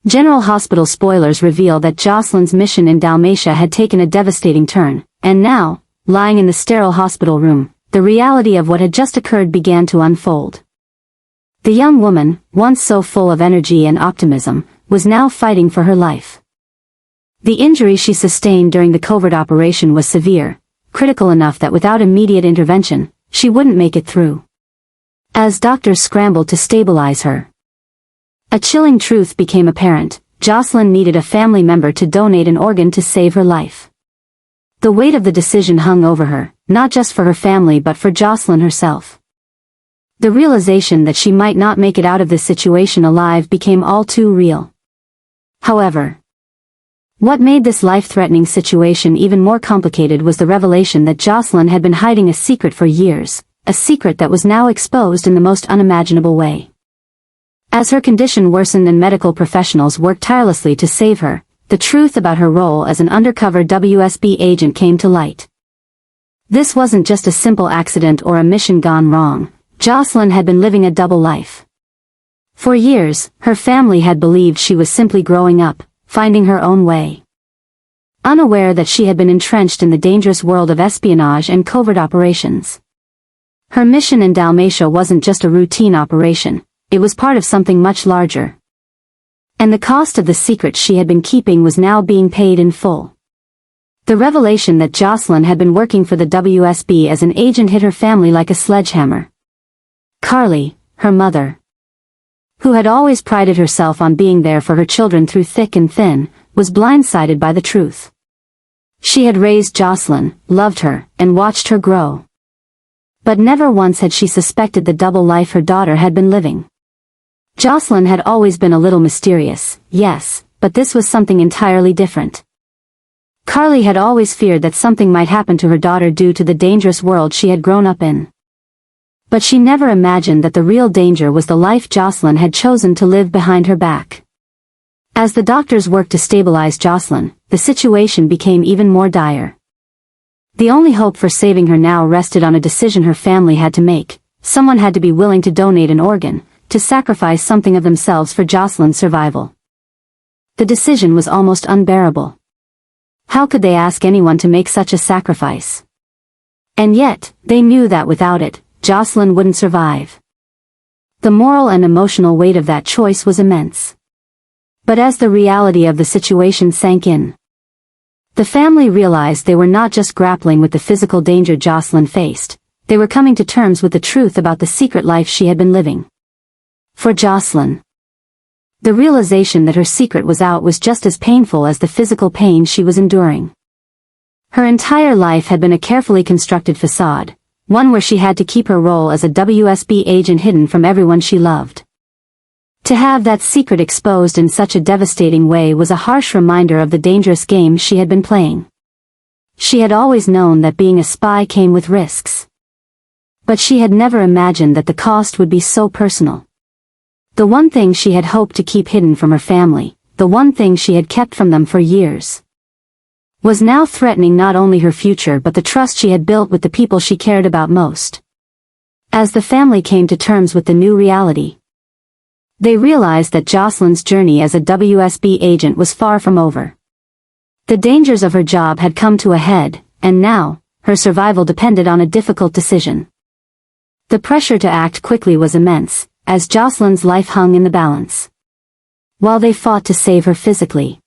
General Hospital spoilers reveal that Joselyn's mission in Dalmatia had taken a devastating turn, and now, lying in the sterile hospital room, the reality of what had just occurred began to unfold. The young woman, once so full of energy and optimism, was now fighting for her life. The injury she sustained during the covert operation was severe, critical enough that without immediate intervention, she wouldn't make it through. As doctors scrambled to stabilize her, a chilling truth became apparent: Joselyn needed a family member to donate an organ to save her life. The weight of the decision hung over her, not just for her family but for Joselyn herself. The realization that she might not make it out of this situation alive became all too real. However, what made this life-threatening situation even more complicated was the revelation that Joselyn had been hiding a secret for years, a secret that was now exposed in the most unimaginable way. As her condition worsened and medical professionals worked tirelessly to save her, the truth about her role as an undercover WSB agent came to light. This wasn't just a simple accident or a mission gone wrong. Joselyn had been living a double life. For years, her family had believed she was simply growing up, finding her own way, unaware that she had been entrenched in the dangerous world of espionage and covert operations. Her mission in Dalmatia wasn't just a routine operation, it was part of something much larger. And the cost of the secret she had been keeping was now being paid in full. The revelation that Joselyn had been working for the WSB as an agent hit her family like a sledgehammer. Carly, her mother, who had always prided herself on being there for her children through thick and thin, was blindsided by the truth. She had raised Joselyn, loved her, and watched her grow. But never once had she suspected the double life her daughter had been living. Joselyn had always been a little mysterious, yes, but this was something entirely different. Carly had always feared that something might happen to her daughter due to the dangerous world she had grown up in. But she never imagined that the real danger was the life Joselyn had chosen to live behind her back. As the doctors worked to stabilize Joselyn, the situation became even more dire. The only hope for saving her now rested on a decision her family had to make. Someone had to be willing to donate an organ, to sacrifice something of themselves for Joselyn's survival. The decision was almost unbearable. How could they ask anyone to make such a sacrifice? And yet, they knew that without it, Joselyn wouldn't survive. The moral and emotional weight of that choice was immense. But as the reality of the situation sank in, the family realized they were not just grappling with the physical danger Joselyn faced, they were coming to terms with the truth about the secret life she had been living. For Joselyn, the realization that her secret was out was just as painful as the physical pain she was enduring. Her entire life had been a carefully constructed facade, one where she had to keep her role as a WSB agent hidden from everyone she loved. To have that secret exposed in such a devastating way was a harsh reminder of the dangerous game she had been playing. She had always known that being a spy came with risks. But she had never imagined that the cost would be so personal. The one thing she had hoped to keep hidden from her family, the one thing she had kept from them for years, was now threatening not only her future but the trust she had built with the people she cared about most. As the family came to terms with the new reality, they realized that Joselyn's journey as a WSB agent was far from over. The dangers of her job had come to a head, and now, her survival depended on a difficult decision. The pressure to act quickly was immense, as Joselyn's life hung in the balance. While they fought to save her physically,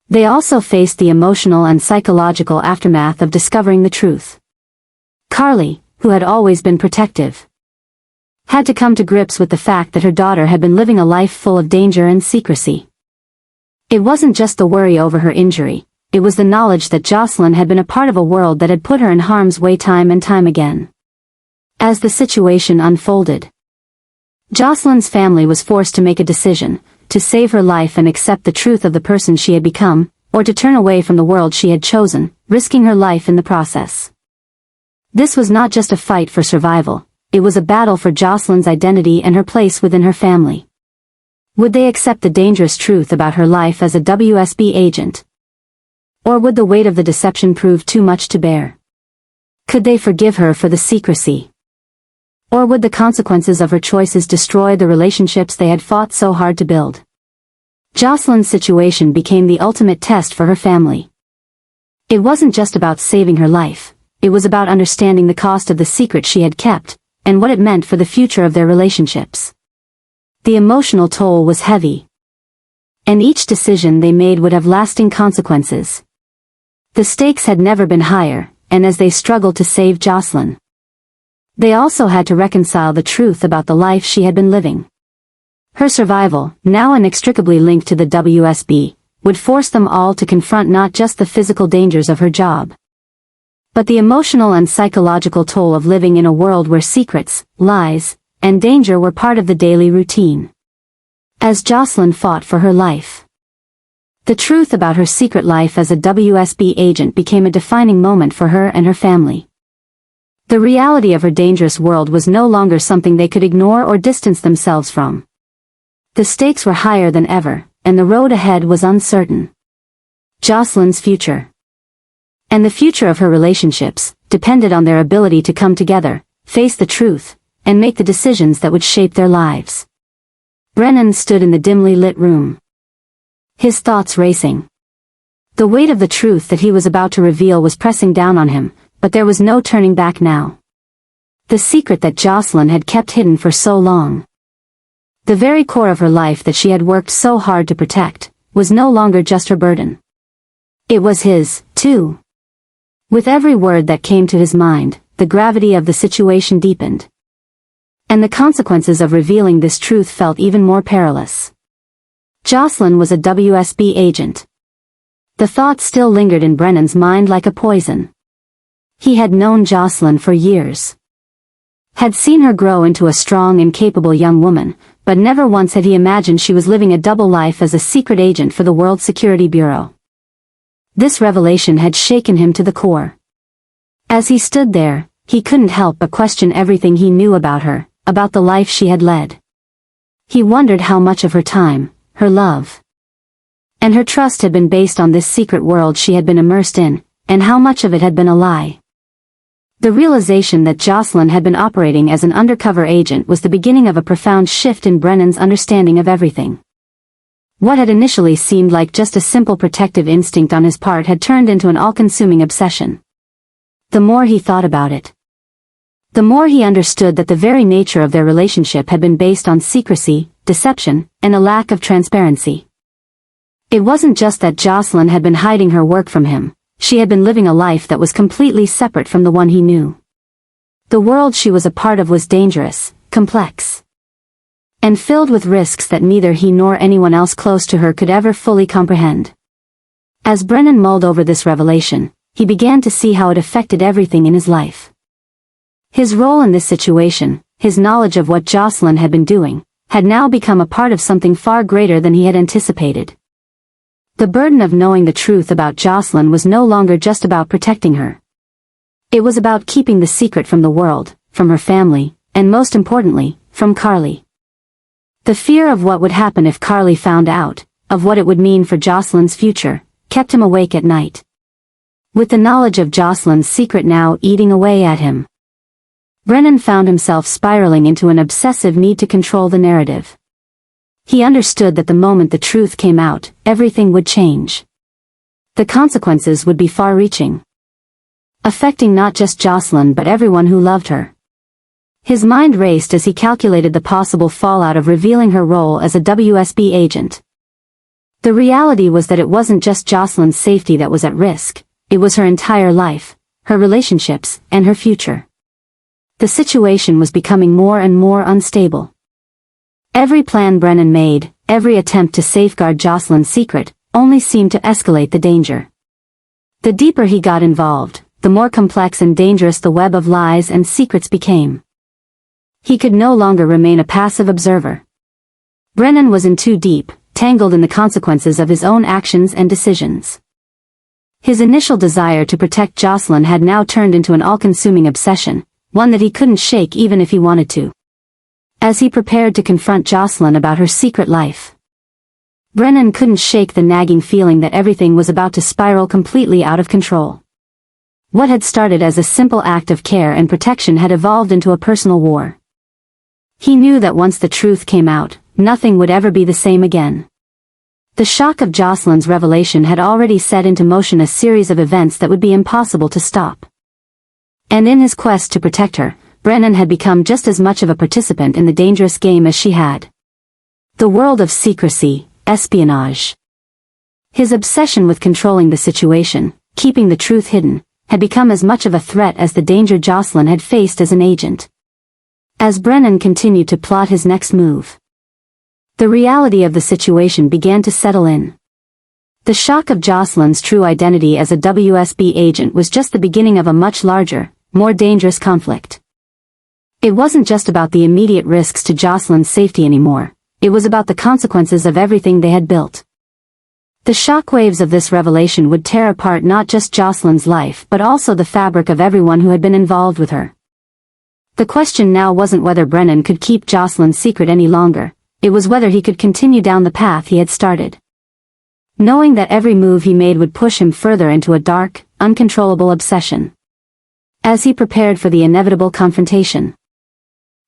they also faced the emotional and psychological aftermath of discovering the truth. Carly, who had always been protective, had to come to grips with the fact that her daughter had been living a life full of danger and secrecy. It wasn't just the worry over her injury, it was the knowledge that Joselyn had been a part of a world that had put her in harm's way time and time again. As the situation unfolded, Joselyn's family was forced to make a decision, to save her life and accept the truth of the person she had become, or to turn away from the world she had chosen, risking her life in the process. This was not just a fight for survival, it was a battle for Joselyn's identity and her place within her family. Would they accept the dangerous truth about her life as a WSB agent? Or would the weight of the deception prove too much to bear? Could they forgive her for the secrecy? Or would the consequences of her choices destroy the relationships they had fought so hard to build? Joselyn's situation became the ultimate test for her family. It wasn't just about saving her life, it was about understanding the cost of the secret she had kept, and what it meant for the future of their relationships. The emotional toll was heavy, and each decision they made would have lasting consequences. The stakes had never been higher, and as they struggled to save Joselyn, they also had to reconcile the truth about the life she had been living. Her survival, now inextricably linked to the WSB, would force them all to confront not just the physical dangers of her job, but the emotional and psychological toll of living in a world where secrets, lies, and danger were part of the daily routine. As Joselyn fought for her life, the truth about her secret life as a WSB agent became a defining moment for her and her family. The reality of her dangerous world was no longer something they could ignore or distance themselves from. The stakes were higher than ever, and the road ahead was uncertain. Joselyn's future, and the future of her relationships, depended on their ability to come together, face the truth, and make the decisions that would shape their lives. Brennan stood in the dimly lit room, his thoughts racing. The weight of the truth that he was about to reveal was pressing down on him, but there was no turning back now. The secret that Joselyn had kept hidden for so long, the very core of her life that she had worked so hard to protect, was no longer just her burden. It was his, too. With every word that came to his mind, the gravity of the situation deepened, and the consequences of revealing this truth felt even more perilous. Joselyn was a WSB agent. The thought still lingered in Brennan's mind like a poison. He had known Joselyn for years, had seen her grow into a strong and capable young woman, but never once had he imagined she was living a double life as a secret agent for the World Security Bureau. This revelation had shaken him to the core. As he stood there, he couldn't help but question everything he knew about her, about the life she had led. He wondered how much of her time, her love, and her trust had been based on this secret world she had been immersed in, and how much of it had been a lie. The realization that Joselyn had been operating as an undercover agent was the beginning of a profound shift in Brennan's understanding of everything. What had initially seemed like just a simple protective instinct on his part had turned into an all-consuming obsession. The more he thought about it, the more he understood that the very nature of their relationship had been based on secrecy, deception, and a lack of transparency. It wasn't just that Joselyn had been hiding her work from him, she had been living a life that was completely separate from the one he knew. The world she was a part of was dangerous, complex, and filled with risks that neither he nor anyone else close to her could ever fully comprehend. As Brennan mulled over this revelation, he began to see how it affected everything in his life. His role in this situation, his knowledge of what Joselyn had been doing, had now become a part of something far greater than he had anticipated. The burden of knowing the truth about Joselyn was no longer just about protecting her. It was about keeping the secret from the world, from her family, and most importantly, from Carly. The fear of what would happen if Carly found out, of what it would mean for Joselyn's future, kept him awake at night. With the knowledge of Joselyn's secret now eating away at him, Brennan found himself spiraling into an obsessive need to control the narrative. He understood that the moment the truth came out, everything would change. The consequences would be far-reaching, affecting not just Joselyn but everyone who loved her. His mind raced as he calculated the possible fallout of revealing her role as a WSB agent. The reality was that it wasn't just Joselyn's safety that was at risk, it was her entire life, her relationships, and her future. The situation was becoming more and more unstable. Every plan Brennan made, every attempt to safeguard Joselyn's secret, only seemed to escalate the danger. The deeper he got involved, the more complex and dangerous the web of lies and secrets became. He could no longer remain a passive observer. Brennan was in too deep, tangled in the consequences of his own actions and decisions. His initial desire to protect Joselyn had now turned into an all-consuming obsession, one that he couldn't shake even if he wanted to. As he prepared to confront Joselyn about her secret life, Brennan couldn't shake the nagging feeling that everything was about to spiral completely out of control. What had started as a simple act of care and protection had evolved into a personal war. He knew that once the truth came out, nothing would ever be the same again. The shock of Joselyn's revelation had already set into motion a series of events that would be impossible to stop. And in his quest to protect her, Brennan had become just as much of a participant in the dangerous game as she had. The world of secrecy, espionage. His obsession with controlling the situation, keeping the truth hidden, had become as much of a threat as the danger Joselyn had faced as an agent. As Brennan continued to plot his next move, the reality of the situation began to settle in. The shock of Joselyn's true identity as a WSB agent was just the beginning of a much larger, more dangerous conflict. It wasn't just about the immediate risks to Joselyn's safety anymore, it was about the consequences of everything they had built. The shockwaves of this revelation would tear apart not just Joselyn's life but also the fabric of everyone who had been involved with her. The question now wasn't whether Brennan could keep Joselyn's secret any longer, it was whether he could continue down the path he had started. Knowing that every move he made would push him further into a dark, uncontrollable obsession. As he prepared for the inevitable confrontation,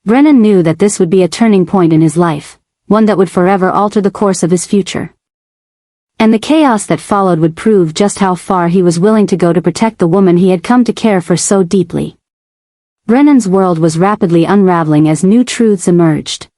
Brennan knew that this would be a turning point in his life, one that would forever alter the course of his future. And the chaos that followed would prove just how far he was willing to go to protect the woman he had come to care for so deeply. Brennan's world was rapidly unraveling as new truths emerged,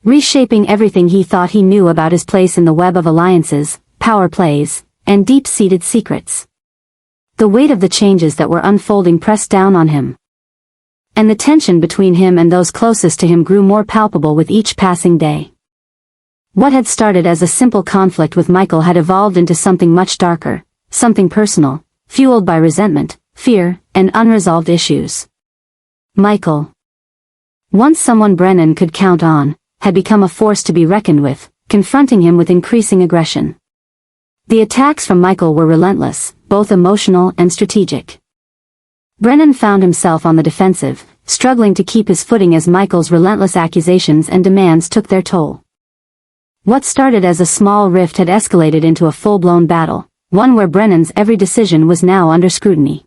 reshaping everything he thought he knew about his place in the web of alliances, power plays, and deep-seated secrets. The weight of the changes that were unfolding pressed down on him, and the tension between him and those closest to him grew more palpable with each passing day. What had started as a simple conflict with Michael had evolved into something much darker, something personal, fueled by resentment, fear, and unresolved issues. Michael, once someone Brennan could count on, had become a force to be reckoned with, confronting him with increasing aggression. The attacks from Michael were relentless, both emotional and strategic. Brennan found himself on the defensive, struggling to keep his footing as Michael's relentless accusations and demands took their toll. What started as a small rift had escalated into a full-blown battle, one where Brennan's every decision was now under scrutiny.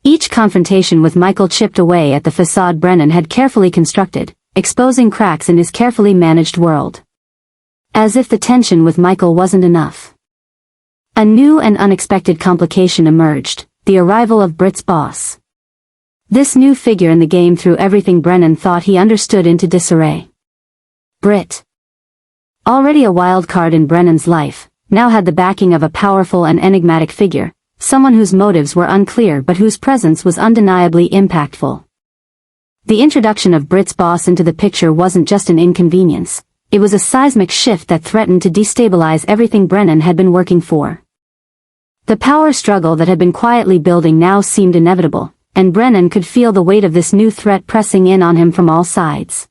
Each confrontation with Michael chipped away at the facade Brennan had carefully constructed, exposing cracks in his carefully managed world. As if the tension with Michael wasn't enough, a new and unexpected complication emerged, the arrival of Britt's boss. This new figure in the game threw everything Brennan thought he understood into disarray. Britt, already a wild card in Brennan's life, now had the backing of a powerful and enigmatic figure, someone whose motives were unclear but whose presence was undeniably impactful. The introduction of Britt's boss into the picture wasn't just an inconvenience, it was a seismic shift that threatened to destabilize everything Brennan had been working for. The power struggle that had been quietly building now seemed inevitable, and Brennan could feel the weight of this new threat pressing in on him from all sides.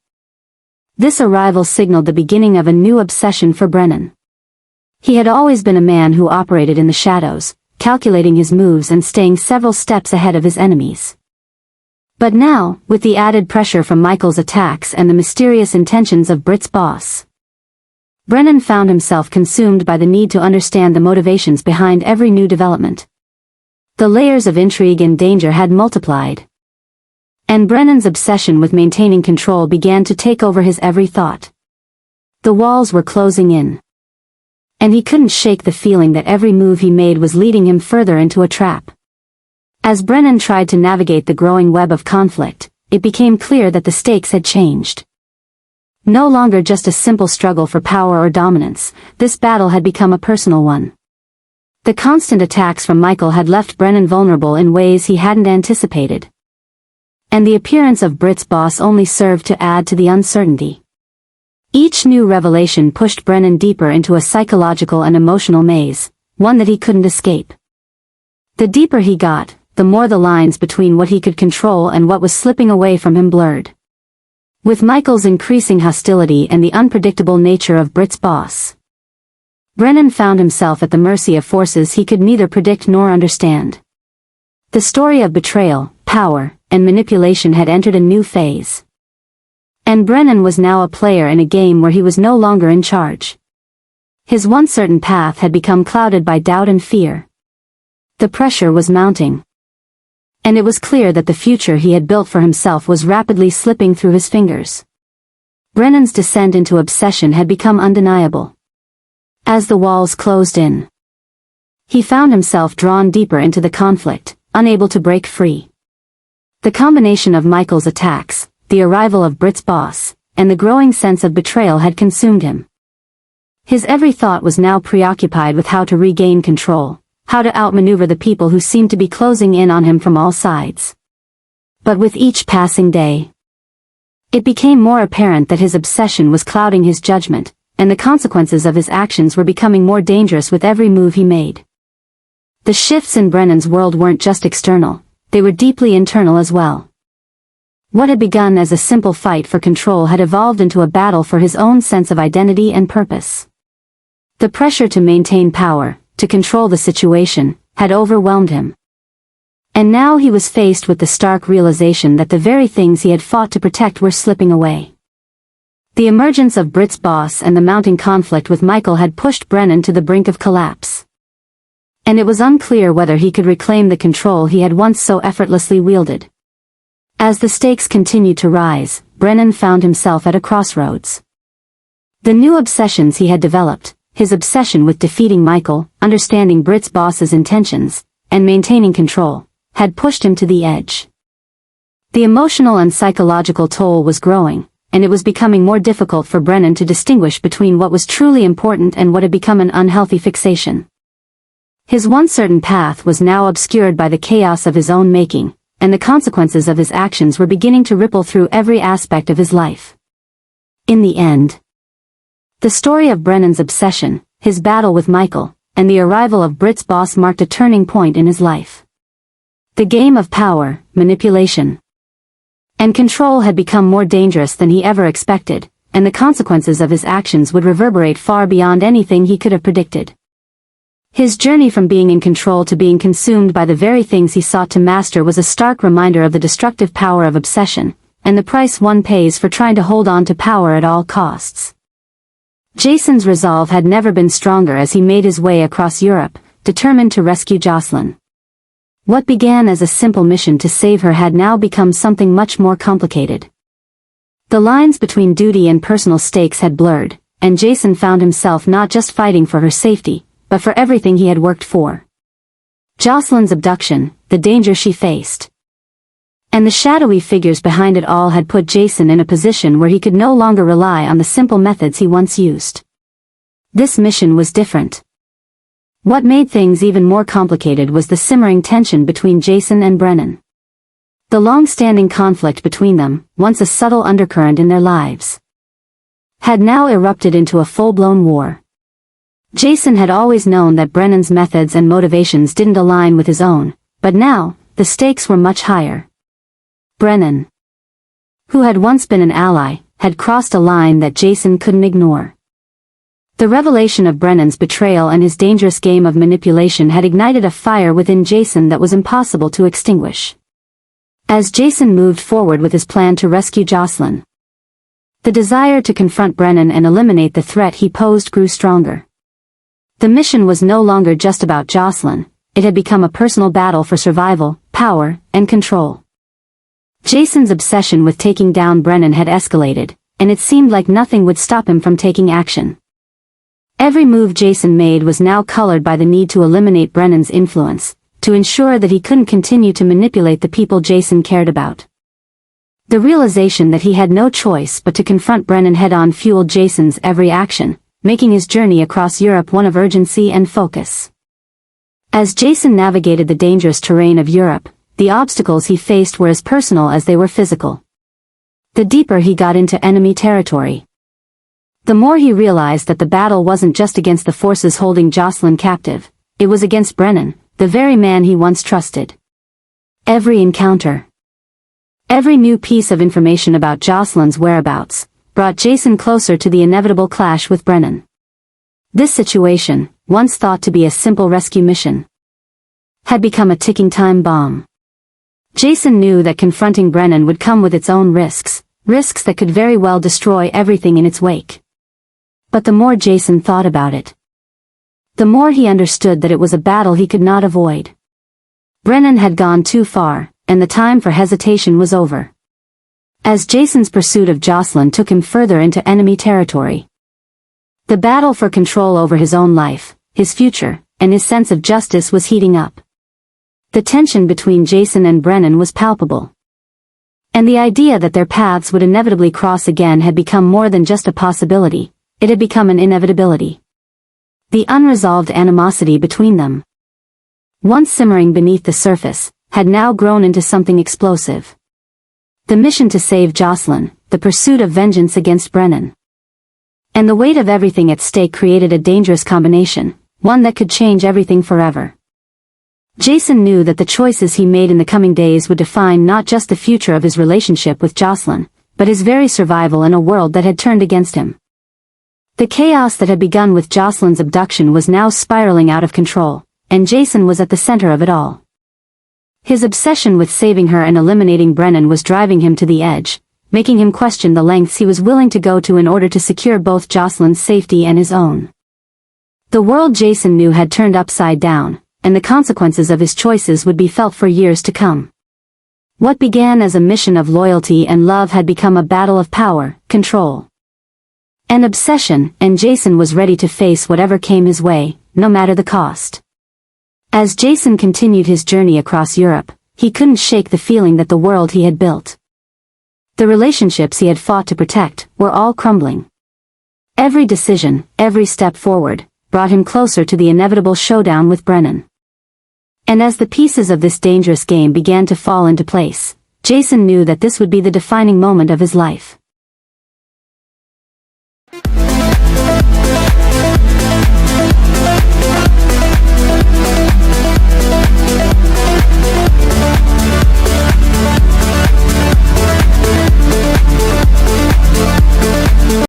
This arrival signaled the beginning of a new obsession for Brennan. He had always been a man who operated in the shadows, calculating his moves and staying several steps ahead of his enemies. But now, with the added pressure from Michael's attacks and the mysterious intentions of Britt's boss, Brennan found himself consumed by the need to understand the motivations behind every new development. The layers of intrigue and danger had multiplied, and Brennan's obsession with maintaining control began to take over his every thought. The walls were closing in, and he couldn't shake the feeling that every move he made was leading him further into a trap. As Brennan tried to navigate the growing web of conflict, it became clear that the stakes had changed. No longer just a simple struggle for power or dominance, this battle had become a personal one. The constant attacks from Michael had left Brennan vulnerable in ways he hadn't anticipated, and the appearance of Britt's boss only served to add to the uncertainty. Each new revelation pushed Brennan deeper into a psychological and emotional maze, one that he couldn't escape. The deeper he got, the more the lines between what he could control and what was slipping away from him blurred. With Michael's increasing hostility and the unpredictable nature of Britt's boss, Brennan found himself at the mercy of forces he could neither predict nor understand. The story of betrayal, power, and manipulation had entered a new phase. And Brennan was now a player in a game where he was no longer in charge. His one certain path had become clouded by doubt and fear. The pressure was mounting, and it was clear that the future he had built for himself was rapidly slipping through his fingers. Brennan's descent into obsession had become undeniable. As the walls closed in, he found himself drawn deeper into the conflict, unable to break free. The combination of Michael's attacks, the arrival of Brit's boss, and the growing sense of betrayal had consumed him. His every thought was now preoccupied with how to regain control, how to outmaneuver the people who seemed to be closing in on him from all sides. But with each passing day, it became more apparent that his obsession was clouding his judgment, and the consequences of his actions were becoming more dangerous with every move he made. The shifts in Brennan's world weren't just external, they were deeply internal as well. What had begun as a simple fight for control had evolved into a battle for his own sense of identity and purpose. The pressure to maintain power, to control the situation, had overwhelmed him. And now he was faced with the stark realization that the very things he had fought to protect were slipping away. The emergence of Brit's boss and the mounting conflict with Michael had pushed Brennan to the brink of collapse. And it was unclear whether he could reclaim the control he had once so effortlessly wielded. As the stakes continued to rise, Brennan found himself at a crossroads. The new obsessions he had developed, his obsession with defeating Michael, understanding Brit's boss's intentions, and maintaining control, had pushed him to the edge. The emotional and psychological toll was growing, and it was becoming more difficult for Brennan to distinguish between what was truly important and what had become an unhealthy fixation. His one certain path was now obscured by the chaos of his own making, and the consequences of his actions were beginning to ripple through every aspect of his life. In the end, the story of Brennan's obsession, his battle with Michael, and the arrival of Brit's boss marked a turning point in his life. The game of power, manipulation, and control had become more dangerous than he ever expected, and the consequences of his actions would reverberate far beyond anything he could have predicted. His journey from being in control to being consumed by the very things he sought to master was a stark reminder of the destructive power of obsession, and the price one pays for trying to hold on to power at all costs. Jason's resolve had never been stronger as he made his way across Europe, determined to rescue Joselyn. What began as a simple mission to save her had now become something much more complicated. The lines between duty and personal stakes had blurred, and Jason found himself not just fighting for her safety, but for everything he had worked for. Joselyn's abduction, the danger she faced, and the shadowy figures behind it all had put Jason in a position where he could no longer rely on the simple methods he once used. This mission was different. What made things even more complicated was the simmering tension between Jason and Brennan. The long-standing conflict between them, once a subtle undercurrent in their lives, had now erupted into a full-blown war. Jason had always known that Brennan's methods and motivations didn't align with his own, but now, the stakes were much higher. Brennan, who had once been an ally, had crossed a line that Jason couldn't ignore. The revelation of Brennan's betrayal and his dangerous game of manipulation had ignited a fire within Jason that was impossible to extinguish. As Jason moved forward with his plan to rescue Joselyn, the desire to confront Brennan and eliminate the threat he posed grew stronger. The mission was no longer just about Joselyn, it had become a personal battle for survival, power, and control. Jason's obsession with taking down Brennan had escalated, and it seemed like nothing would stop him from taking action. Every move Jason made was now colored by the need to eliminate Brennan's influence, to ensure that he couldn't continue to manipulate the people Jason cared about. The realization that he had no choice but to confront Brennan head-on fueled Jason's every action, making his journey across Europe one of urgency and focus. As Jason navigated the dangerous terrain of Europe, the obstacles he faced were as personal as they were physical. The deeper he got into enemy territory, the more he realized that the battle wasn't just against the forces holding Joselyn captive, it was against Brennan, the very man he once trusted. Every encounter, every new piece of information about Joselyn's whereabouts, brought Jason closer to the inevitable clash with Brennan. This situation, once thought to be a simple rescue mission, had become a ticking time bomb. Jason knew that confronting Brennan would come with its own risks that could very well destroy everything in its wake. But the more Jason thought about it, the more he understood that it was a battle he could not avoid. Brennan had gone too far, and the time for hesitation was over. As Jason's pursuit of Joselyn took him further into enemy territory, The battle for control over his own life, his future, and his sense of justice was heating up. The tension between Jason and Brennan was palpable. And the idea that their paths would inevitably cross again had become more than just a possibility, it had become an inevitability. The unresolved animosity between them, once simmering beneath the surface, had now grown into something explosive. The mission to save Joselyn, the pursuit of vengeance against Brennan, and the weight of everything at stake created a dangerous combination, one that could change everything forever. Jason knew that the choices he made in the coming days would define not just the future of his relationship with Joselyn, but his very survival in a world that had turned against him. The chaos that had begun with Joselyn's abduction was now spiraling out of control, and Jason was at the center of it all. His obsession with saving her and eliminating Brennan was driving him to the edge, making him question the lengths he was willing to go to in order to secure both Joselyn's safety and his own. The world Jason knew had turned upside down, and the consequences of his choices would be felt for years to come. What began as a mission of loyalty and love had become a battle of power, control, and obsession, and Jason was ready to face whatever came his way, no matter the cost. As Jason continued his journey across Europe, he couldn't shake the feeling that the world he had built, the relationships he had fought to protect, were all crumbling. Every decision, every step forward, brought him closer to the inevitable showdown with Brennan. And as the pieces of this dangerous game began to fall into place, Jason knew that this would be the defining moment of his life.